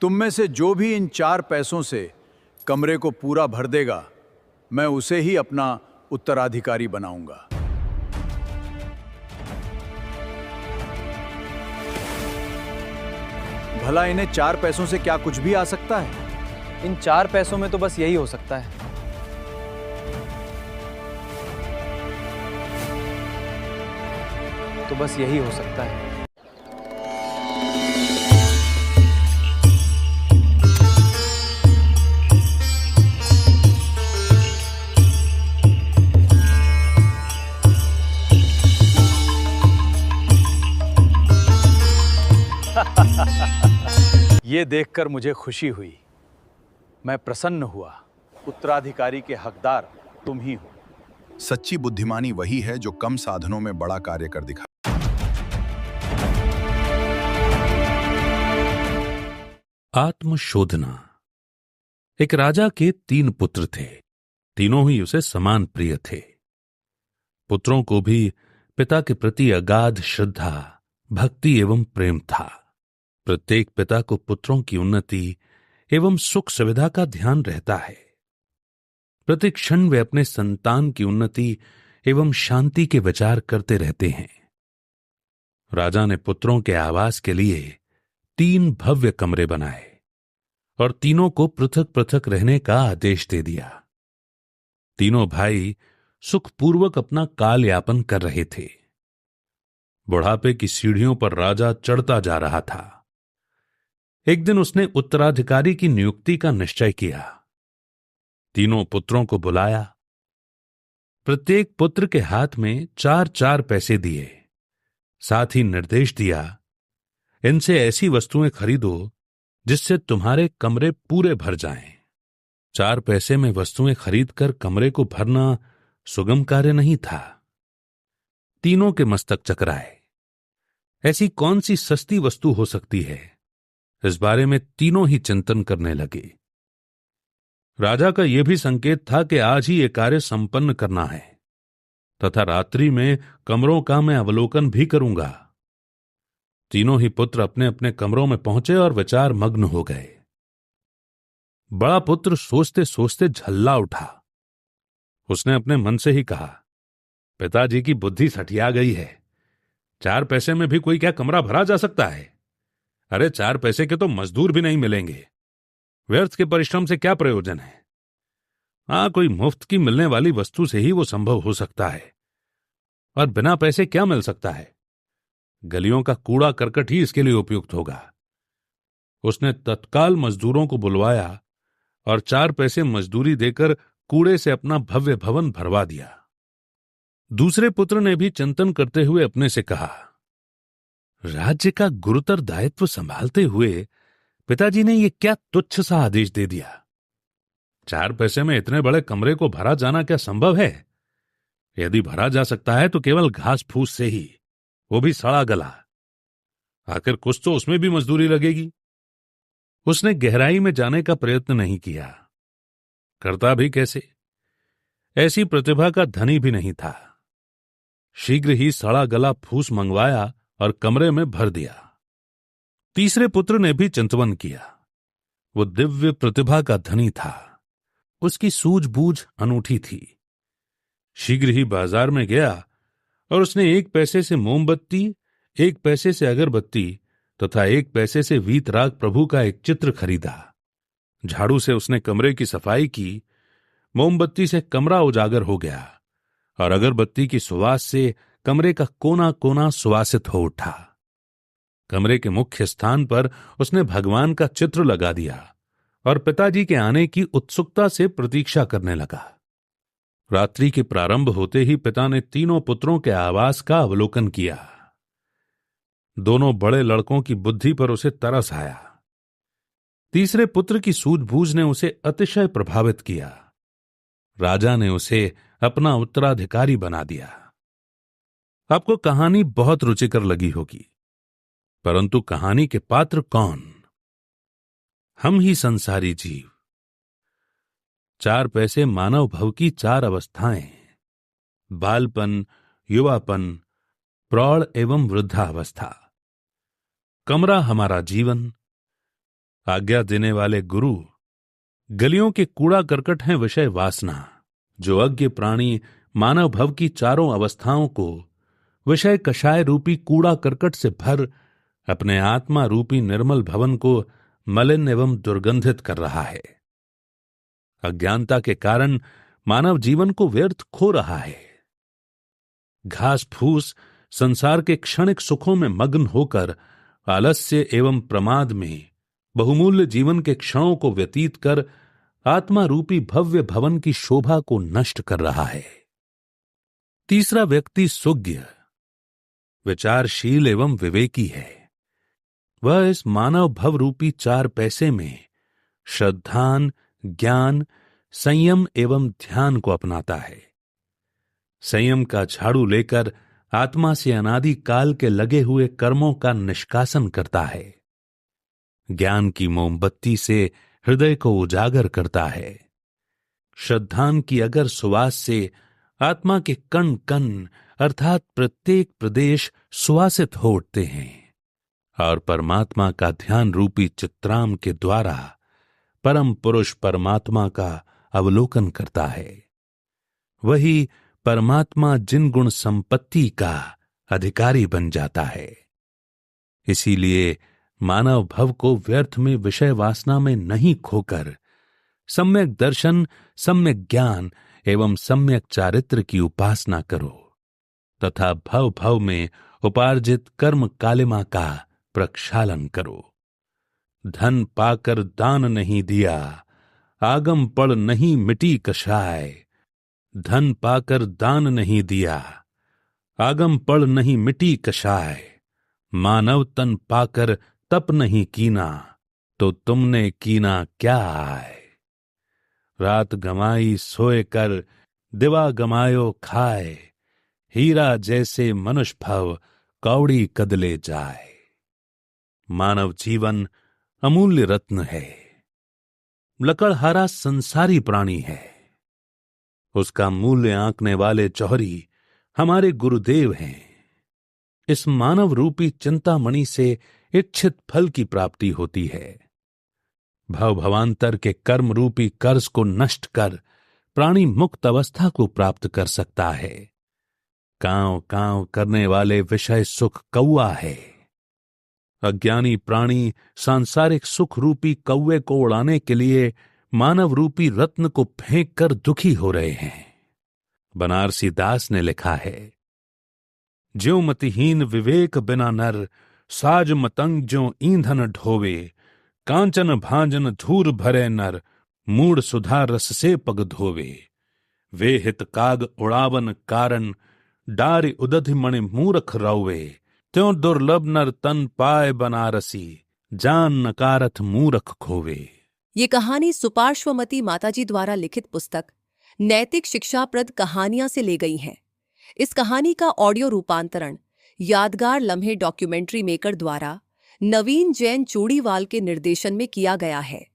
तुम में से जो भी इन 4 पैसों से कमरे को पूरा भर देगा, मैं उसे ही अपना उत्तराधिकारी बनाऊंगा। भला इन्हें 4 पैसों से क्या कुछ भी आ सकता है? इन 4 पैसों में तो बस यही हो सकता है। तो बस यही हो सकता है। ये देखकर मुझे खुशी हुई। मैं प्रसन्न हुआ। उत्तराधिकारी के हकदार तुम ही हो। सच्ची बुद्धिमानी वही है जो कम साधनों में बड़ा कार्य कर दिखा। आत्मशोधना। एक राजा के 3 पुत्र थे। तीनों ही उसे समान प्रिय थे। पुत्रों को भी पिता के प्रति अगाध श्रद्धा, भक्ति एवं प्रेम था। प्रत्येक पिता को पुत्रों की उन्नति एवं सुख सुविधा का ध्यान रहता है। प्रति क्षण वे अपने संतान की उन्नति एवं शांति के विचार करते रहते हैं। राजा ने पुत्रों के आवास के लिए 3 भव्य कमरे बनाए और तीनों को पृथक पृथक रहने का आदेश दे दिया। तीनों भाई सुखपूर्वक अपना काल यापन कर रहे थे। बुढ़ापे की सीढ़ियों पर राजा चढ़ता जा रहा था। एक दिन उसने उत्तराधिकारी की नियुक्ति का निश्चय किया। तीनों पुत्रों को बुलाया। प्रत्येक पुत्र के हाथ में 4-4 पैसे दिए। साथ ही निर्देश दिया, इनसे ऐसी वस्तुएं खरीदो जिससे तुम्हारे कमरे पूरे भर जाएं। 4 पैसे में वस्तुएं खरीदकर कमरे को भरना सुगम कार्य नहीं था। तीनों के मस्तक चकराए। ऐसी कौन सी सस्ती वस्तु हो सकती है? इस बारे में तीनों ही चिंतन करने लगे। राजा का यह भी संकेत था कि आज ही यह कार्य संपन्न करना है तथा रात्रि में कमरों का मैं अवलोकन भी करूंगा। तीनों ही पुत्र अपने अपने कमरों में पहुंचे और विचार मग्न हो गए। बड़ा पुत्र सोचते सोचते झल्ला उठा। उसने अपने मन से ही कहा, पिताजी की बुद्धि सठिया गई है। 4 पैसे में भी कोई क्या कमरा भरा जा सकता है? अरे 4 पैसे के तो मजदूर भी नहीं मिलेंगे। व्यर्थ के परिश्रम से क्या प्रयोजन है? हां, कोई मुफ्त की मिलने वाली वस्तु से ही वो संभव हो सकता है। और बिना पैसे क्या मिल सकता है? गलियों का कूड़ा करकट ही इसके लिए उपयुक्त होगा। उसने तत्काल मजदूरों को बुलवाया और 4 पैसे मजदूरी देकर कूड़े से अपना भव्य भवन भरवा दिया। दूसरे पुत्र ने भी चिंतन करते हुए अपने से कहा, राज्य का गुरुतर दायित्व संभालते हुए पिताजी ने यह क्या तुच्छ सा आदेश दे दिया। 4 पैसे में इतने बड़े कमरे को भरा जाना क्या संभव है? यदि भरा जा सकता है तो केवल घास फूस से ही, वो भी सड़ा गला। आखिर कुछ तो उसमें भी मजदूरी लगेगी। उसने गहराई में जाने का प्रयत्न नहीं किया। करता भी कैसे? ऐसी प्रतिभा का धनी भी नहीं था। शीघ्र ही सड़ा गला फूस मंगवाया और कमरे में भर दिया। तीसरे पुत्र ने भी चिंतवन किया। वो दिव्य प्रतिभा का धनी था। उसकी सूझबूझ अनूठी थी। शीघ्र ही बाजार में गया और उसने 1 पैसे से मोमबत्ती, 1 पैसे से अगरबत्ती तथा 1 पैसे से वीतराग प्रभु का एक चित्र खरीदा। झाड़ू से उसने कमरे की सफाई की। मोमबत्ती से कमरा उजागर हो गया और अगरबत्ती की सुवास से कमरे का कोना कोना सुवासित हो उठा। कमरे के मुख्य स्थान पर उसने भगवान का चित्र लगा दिया और पिताजी के आने की उत्सुकता से प्रतीक्षा करने लगा। रात्रि के प्रारंभ होते ही पिता ने तीनों पुत्रों के आवास का अवलोकन किया। दोनों बड़े लड़कों की बुद्धि पर उसे तरस आया। तीसरे पुत्र की सूझबूझ ने उसे अतिशय प्रभावित किया। राजा ने उसे अपना उत्तराधिकारी बना दिया। आपको कहानी बहुत रुचिकर लगी होगी, परंतु कहानी के पात्र कौन? हम ही संसारी जीव। 4 पैसे मानव भव की 4 अवस्थाएं, बालपन, युवापन, प्रौढ़ एवं वृद्धावस्था। कमरा हमारा जीवन, आज्ञा देने वाले गुरु। गलियों के कूड़ा करकट हैं विषय वासना। जो अज्ञ प्राणी मानव भव की चारों अवस्थाओं को विषय कषाय रूपी कूड़ा करकट से भर अपने आत्मा रूपी निर्मल भवन को मलिन एवं दुर्गंधित कर रहा है। अज्ञानता के कारण मानव जीवन को व्यर्थ खो रहा है। घास फूस संसार के क्षणिक सुखों में मग्न होकर आलस्य एवं प्रमाद में बहुमूल्य जीवन के क्षणों को व्यतीत कर आत्मा रूपी भव्य भवन की शोभा को नष्ट कर रहा है। तीसरा व्यक्ति सुज्ञ, विचारशील एवं विवेकी है। वह इस मानव भव रूपी 4 पैसे में श्रद्धान, ज्ञान, संयम एवं ध्यान को अपनाता है। संयम का झाड़ू लेकर आत्मा से अनादि काल के लगे हुए कर्मों का निष्कासन करता है। ज्ञान की मोमबत्ती से हृदय को उजागर करता है। श्रद्धान की अगर सुवास से आत्मा के कण कण अर्थात प्रत्येक प्रदेश सुवासित हो उठते हैं और परमात्मा का ध्यान रूपी चित्राम के द्वारा परम पुरुष परमात्मा का अवलोकन करता है। वही परमात्मा जिन गुण संपत्ति का अधिकारी बन जाता है। इसीलिए मानव भव को व्यर्थ में विषय वासना में नहीं खोकर सम्यक दर्शन, सम्यक ज्ञान एवं सम्यक चारित्र की उपासना करो तथा भव भव में उपार्जित कर्म कालिमा का प्रक्षालन करो। धन पाकर दान नहीं दिया, आगम पड़ नहीं मिटी कषाय। धन पाकर दान नहीं दिया, आगम पड़ नहीं मिटी कषाय। मानव तन पाकर तप नहीं कीना, तो तुमने कीना क्या आए। रात गमाई सोए कर, दिवा गमायो खाए। हीरा जैसे मनुष्य भव, कौड़ी कदले जाए। मानव जीवन अमूल्य रत्न है। लकड़हारा संसारी प्राणी है। उसका मूल्य आंकने वाले जौहरी हमारे गुरुदेव हैं। इस मानव रूपी चिंतामणि से इच्छित फल की प्राप्ति होती है। भव भवांतर के कर्म रूपी कर्ज को नष्ट कर प्राणी मुक्त अवस्था को प्राप्त कर सकता है। कांव कांव करने वाले विषय सुख कौआ है। अज्ञानी प्राणी सांसारिक सुख रूपी कौवे को उड़ाने के लिए मानव रूपी रत्न को फेंक कर दुखी हो रहे हैं। बनारसी दास ने लिखा है, ज्यों मतिहीन विवेक बिना नर, साज मतंग ज्यों ईंधन ढोवे। कांचन भांजन धूर भरे नर, मूड सुधा रस से पग धोवे। वे हित काग उड़ावन कारण, डारि उदधि मणि मूरख रौवे। त्यों दुर्लभ नर तन पाए बनारसी, जान नकारथ मूरख खोवे। ये कहानी सुपार्श्वमती माताजी द्वारा लिखित पुस्तक नैतिक शिक्षाप्रद कहानियां से ले गई है। इस कहानी का ऑडियो रूपांतरण यादगार लम्हे डॉक्यूमेंट्री मेकर द्वारा नवीन जैन चूड़ीवाल के निर्देशन में किया गया है।